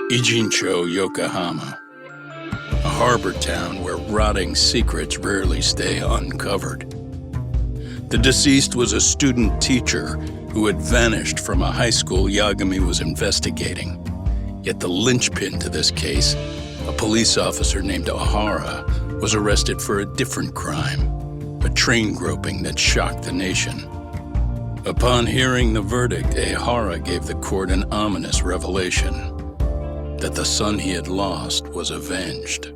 Ijincho, Yokohama, a harbor town where rotting secrets rarely stay uncovered. The deceased was a student teacher who had vanished from a high school Yagami was investigating. Yet the linchpin to this case, a police officer named Ohara, was arrested for a different crime, a train groping that shocked the nation. Upon hearing the verdict, Ohara gave the court an ominous revelation, that the son he had lost was avenged.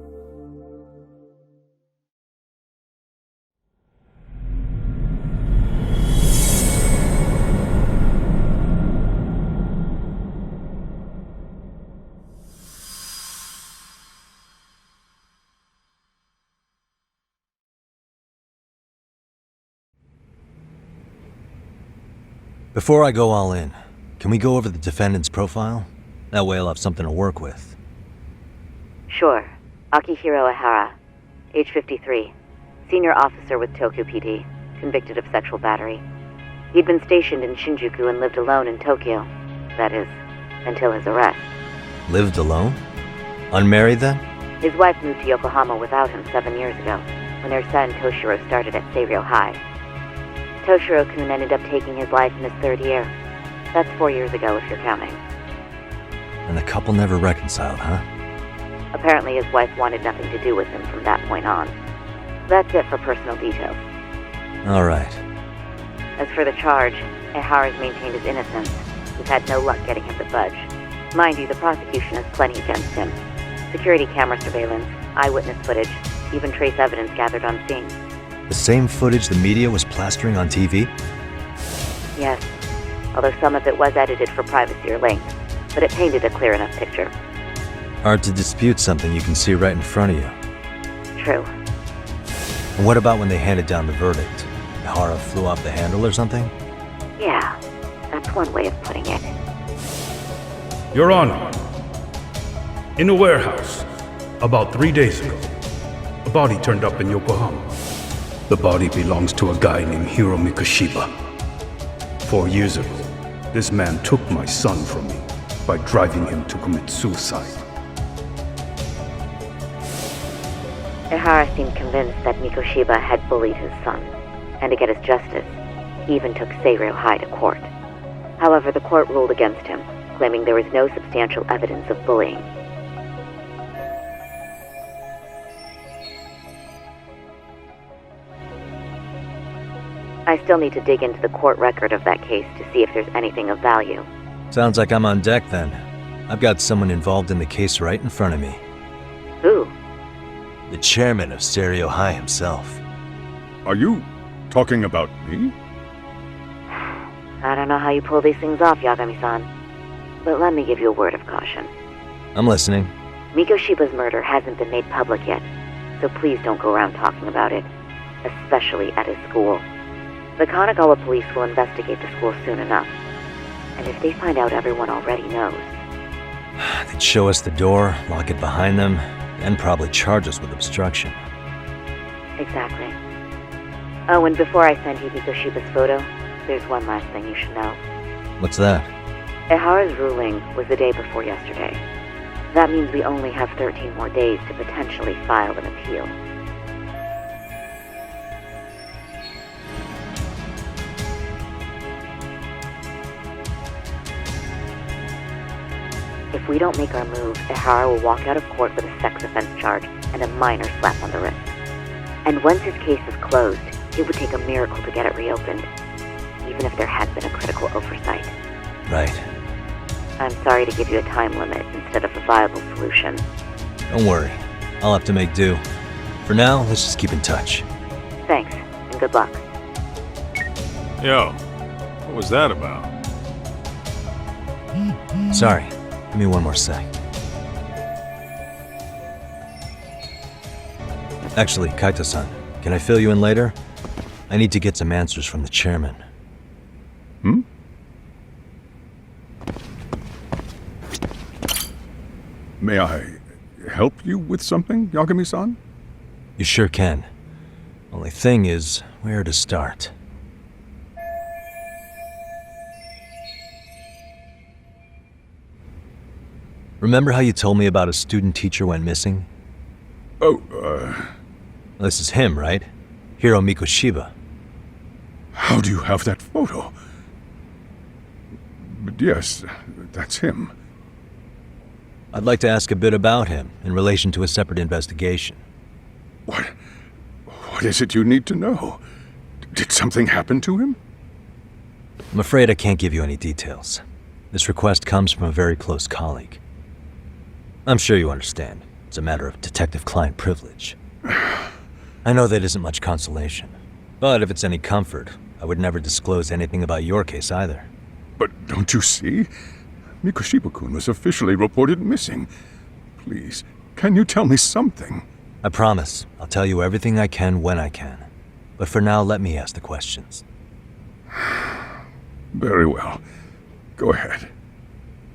Before I go all in, can we go over the defendant's profile? That way I'll have something to work with. Sure. Akihiro Ihara, age 53, senior officer with Tokyo PD, convicted of sexual battery. He'd been stationed in Shinjuku and lived alone in Tokyo. That is, until his arrest. Lived alone? Unmarried then? His wife moved to Yokohama without him 7 years ago, when their son Toshiro started at Seiryo High. Toshiro-kun ended up taking his life in his third year. That's 4 years ago, if you're counting. And the couple never reconciled, huh? Apparently his wife wanted nothing to do with him from that point on. That's it for personal details. All right. As for the charge, Ihara's maintained his innocence. We've had no luck getting him to budge. Mind you, the prosecution has plenty against him. Security camera surveillance, eyewitness footage, even trace evidence gathered on scene. The same footage the media was plastering on TV? Yes, although some of it was edited for privacy or length, but it painted a clear enough picture. Hard to dispute something you can see right in front of you. True. And what about when they handed down the verdict? Ihara flew off the handle or something? Yeah, that's one way of putting it. Your Honor, in a warehouse, about 3 days ago, a body turned up in Yokohama. The body belongs to a guy named Hiro Mikoshiba. 4 years ago, this man took my son from me by driving him to commit suicide. Ihara seemed convinced that Mikoshiba had bullied his son, and to get his justice, he even took Seiryo High to court. However, the court ruled against him, claiming there was no substantial evidence of bullying. I still need to dig into the court record of that case to see if there's anything of value. Sounds like I'm on deck then. I've got someone involved in the case right in front of me. Who? The chairman of Seiryo High himself. Are you talking about me? I don't know how you pull these things off, Yagami-san, but let me give you a word of caution. I'm listening. Mikoshiba's murder hasn't been made public yet, so please don't go around talking about it, especially at his school. The Kanagawa police will investigate the school soon enough, and if they find out everyone already knows... They'd show us the door, lock it behind them, and probably charge us with obstruction. Exactly. Oh, and before I send you Mikoshiba's photo, there's one last thing you should know. What's that? Ihara's ruling was the day before yesterday. That means we only have 13 more days to potentially file an appeal. If we don't make our move, Ihara will walk out of court with a sex offense charge and a minor slap on the wrist. And once his case is closed, it would take a miracle to get it reopened, even if there had been a critical oversight. Right. I'm sorry to give you a time limit instead of a viable solution. Don't worry. I'll have to make do. For now, let's just keep in touch. Thanks, and good luck. Yo, what was that about? Sorry. Give me one more sec. Actually, Kaito-san, can I fill you in later? I need to get some answers from the chairman. May I help you with something, Yagami-san? You sure can. Only thing is, where to start? Remember how you told me about a student teacher went missing? Oh, This is him, right? Hiro Mikoshiba. how do you have that photo? But yes, that's him. I'd like to ask a bit about him in relation to a separate investigation. What is it you need to know? Did something happen to him? I'm afraid I can't give you any details. This request comes from a very close colleague. I'm sure you understand. It's a matter of detective-client privilege. I know that isn't much consolation. But if it's any comfort, I would never disclose anything about your case either. But don't you see? Mikoshiba-kun was officially reported missing. Please, can you tell me something? I promise. I'll tell you everything I can when I can. But for now, let me ask the questions. Very well. Go ahead.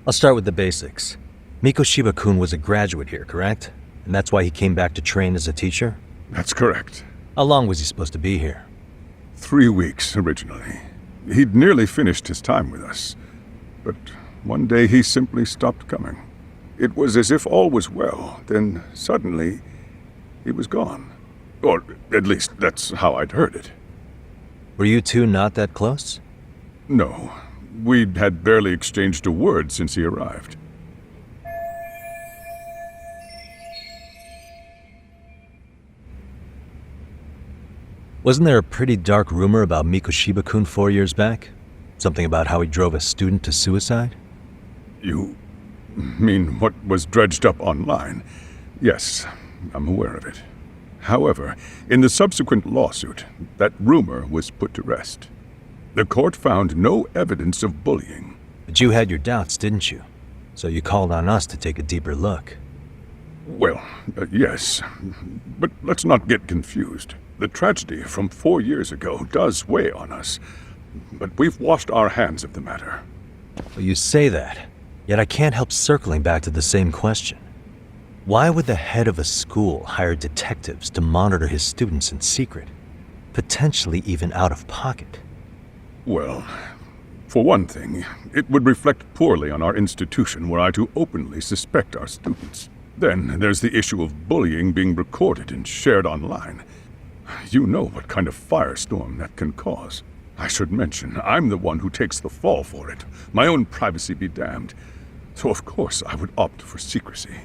I'll start with the basics. Mikoshiba-kun was a graduate here, correct? And that's why he came back to train as a teacher? That's correct. How long was he supposed to be here? 3 weeks originally. He'd nearly finished his time with us. But one day he simply stopped coming. It was as if all was well, then suddenly he was gone. Or at least that's how I'd heard it. Were you two not that close? No, we'd had barely exchanged a word since he arrived. Wasn't there a pretty dark rumor about Mikoshiba-kun 4 years back? Something about how he drove a student to suicide? You mean what was dredged up online? Yes, I'm aware of it. However, in the subsequent lawsuit, that rumor was put to rest. The court found no evidence of bullying. But you had your doubts, didn't you? So you called on us to take a deeper look. Well, yes, but let's not get confused. The tragedy from 4 years ago does weigh on us, but we've washed our hands of the matter. Well, you say that, yet I can't help circling back to the same question. Why would the head of a school hire detectives to monitor his students in secret, potentially even out of pocket? Well, for one thing, it would reflect poorly on our institution were I to openly suspect our students. Then there's the issue of bullying being recorded and shared online. You know what kind of firestorm that can cause. I should mention, I'm the one who takes the fall for it. My own privacy be damned. So of course I would opt for secrecy.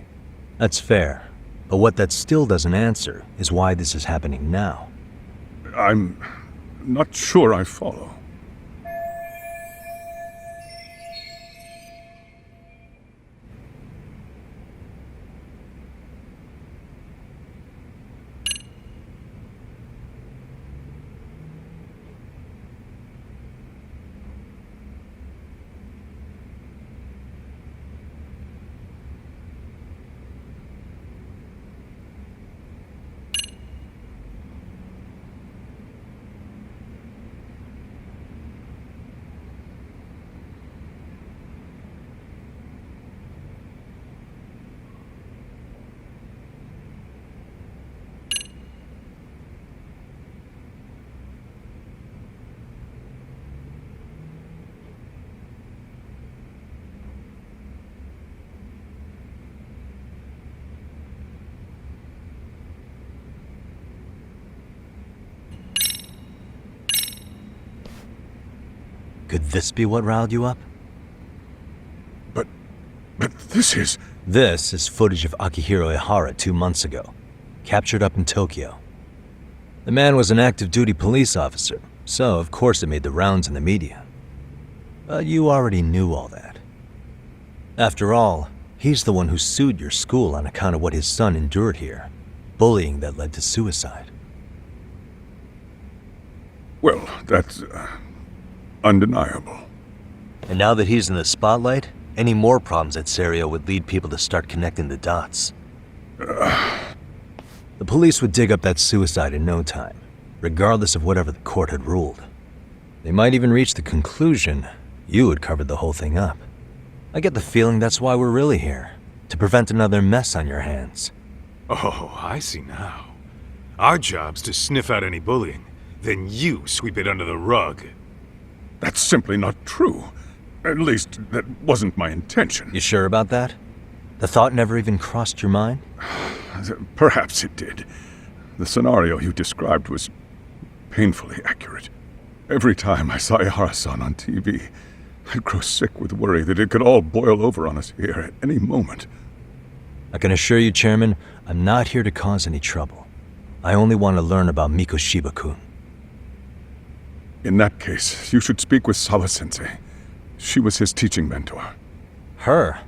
That's fair, but what that still doesn't answer is why this is happening now. I'm not sure I follow. Could this be what riled you up? But this is... This is footage of Akihiro Ihara 2 months ago, captured up in Tokyo. The man was an active duty police officer, so of course it made the rounds in the media. But you already knew all that. After all, he's the one who sued your school on account of what his son endured here, bullying that led to suicide. Well, that's undeniable. And now that he's in the spotlight, any more problems at Serio would lead people to start connecting the dots. The police would dig up that suicide in no time, regardless of whatever the court had ruled. They might even reach the conclusion you had covered the whole thing up. I get the feeling that's why we're really here, to prevent another mess on your hands. Oh, I see now. Our job's to sniff out any bullying, then you sweep it under the rug. That's simply not true. At least, that wasn't my intention. You sure about that? The thought never even crossed your mind? Perhaps it did. The scenario you described was painfully accurate. Every time I saw Ihara-san on TV, I'd grow sick with worry that it could all boil over on us here at any moment. I can assure you, Chairman, I'm not here to cause any trouble. I only want to learn about Mikoshiba-kun. In that case, you should speak with Sawa-sensei. She was his teaching mentor. Her?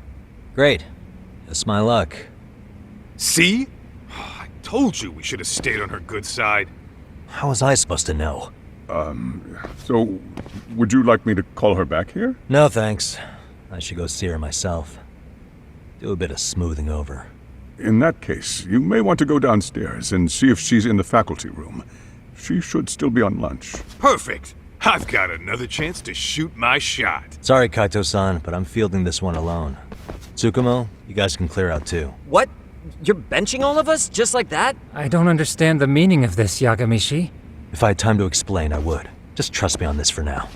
Great. That's my luck. See? I told you we should have stayed on her good side. How was I supposed to know? So, would you like me to call her back here? No, thanks. I should go see her myself. Do a bit of smoothing over. In that case, you may want to go downstairs and see if she's in the faculty room. She should still be on lunch. Perfect. I've got another chance to shoot my shot. Sorry, Kaito-san, but I'm fielding this one alone. Tsukumo, you guys can clear out too. What? You're benching all of us? Just like that? I don't understand the meaning of this, Yagami-shi. If I had time to explain, I would. Just trust me on this for now.